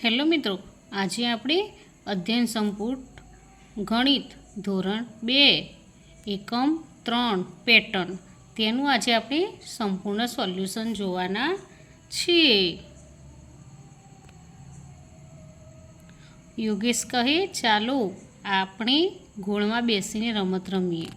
Hello મિત્રો, આજે આપણે અધ્યયન સંપુટ ગણિત ધોરણ 2 એકમ 3 પેટર્ન તેનું આજે આપણે સંપૂર્ણ સોલ્યુશન જોવાના છીએ. યોગેશ કહે, ચાલો આપણે ગોળમાં બેસીને રમત રમીએ.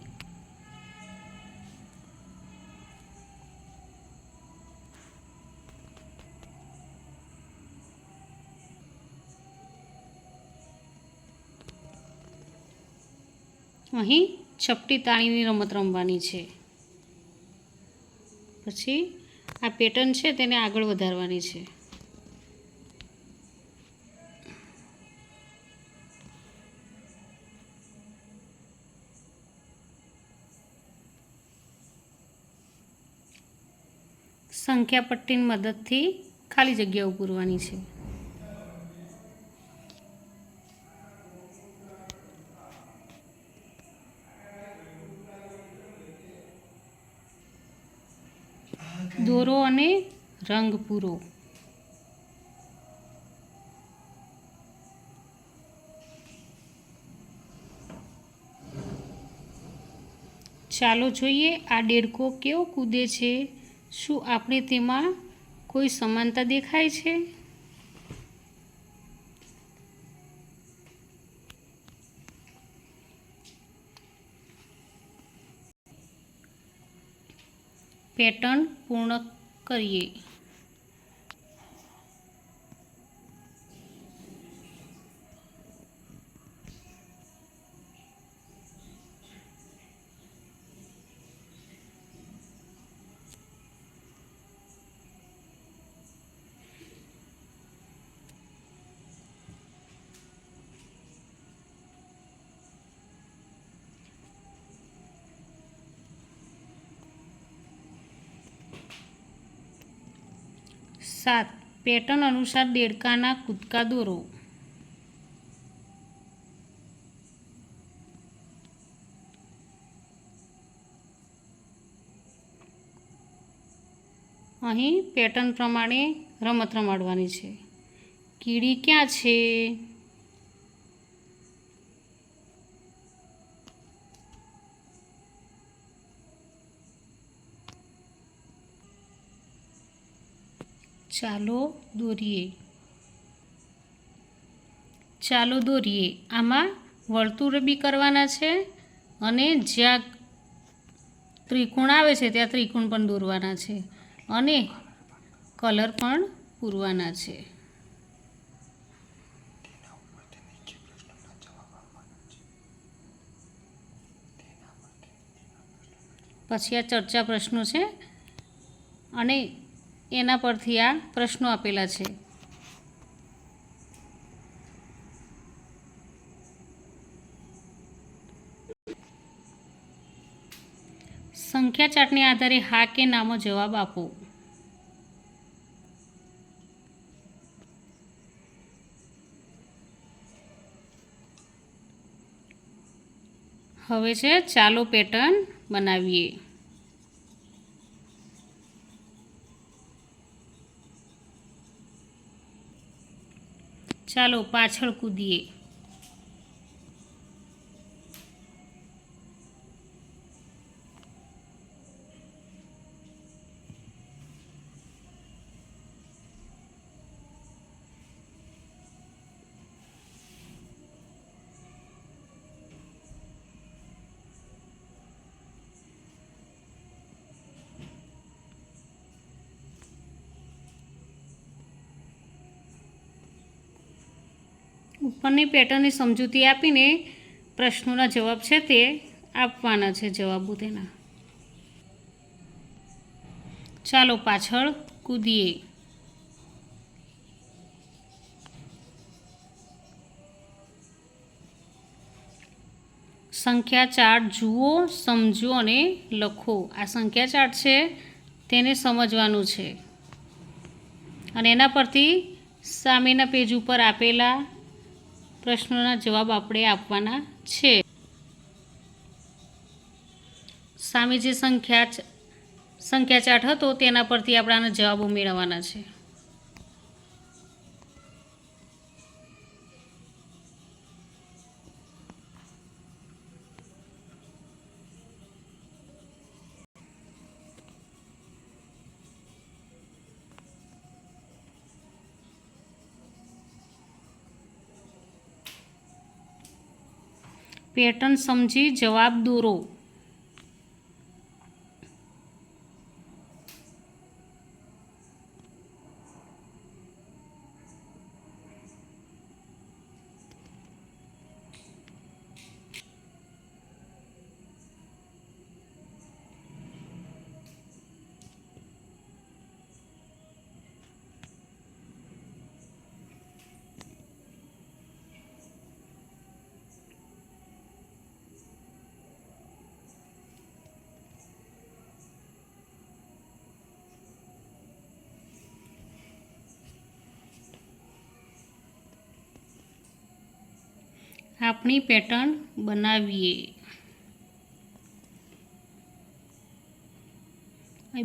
અહીં ચપટી તાણીની રમત રમવાની છે. પછી આ પેટર્ન છે તેને આગળ વધારવાની છે. સંખ્યા પટ્ટીની મદદથી ખાલી જગ્યાઓ પૂરવાની છે. દોરો અને રંગ પૂરો. ચાલો જોઈએ આ દેડકો કેવો કૂદે છે. શું આપણે તેમાં કોઈ સમાનતા દેખાય છે? પેટર્ન પૂર્ણ કરીએ. સાત પેટર્ન અનુસાર દેડકાના કૂદકા દોરો. અહીં પેટર્ન પ્રમાણે રમત રમાડવાની છે. કીડી ક્યાં છે? ચાલો દોરીએ. આમાં વર્તુળ બી કરવાના છે અને જ્યાં ત્રિકોણ આવે છે ત્યાં ત્રિકોણ પણ દોરવાના છે અને કલર પણ પૂરવાના છે. પછી આ ચર્ચા પ્રશ્નો છે અને એના પરથી આ પ્રશ્નો આપેલા છે. સંખ્યા ચાર્ટને આધારે હા કે નામાં જવાબ આપો. હવે છે ચાલો પેટર્ન બનાવીએ. ચાલો પાછળ કૂદીએ. ઉપરની પેટર્નની સમજૂતી આપીને પ્રશ્નોના જવાબ છે તે આપવાના છે. જવાબો તેના. ચાલો પાછળ કૂદીએ. સંખ્યા ચાર્ટ જુઓ, સમજો અને લખો. આ સંખ્યા ચાર્ટ છે તેને સમજવાનું છે અને એના પરથી સામેના પેજ ઉપર આપેલા પ્રશ્નોના જવાબ આપણે આપવાના છે. સામે જે સંખ્યા ચાર્ટ હતો તેના પરથી આપણાના જવાબો મેળવવાના છે. પેટર્ન સમજી જવાબ દોરો. આપણી પેટર્ન બનાવીએ.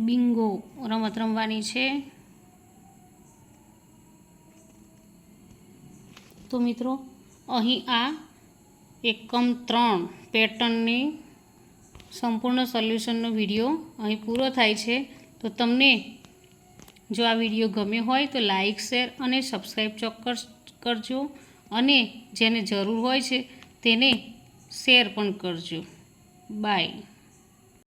બિંગો રમત રમવાની છે. તો મિત્રો અહીં આ એકમ 3 પેટર્નની સંપૂર્ણ સોલ્યુશનનો વિડીયો અહીં પૂરો થાય છે. તો તમને જો આ વિડીયો ગમ્યો હોય તો લાઈક, શેર અને સબસ્ક્રાઈબ ચોક્કસ કરજો અને જેને જરૂર હોય છે તેને શેર પણ કરજો. બાય.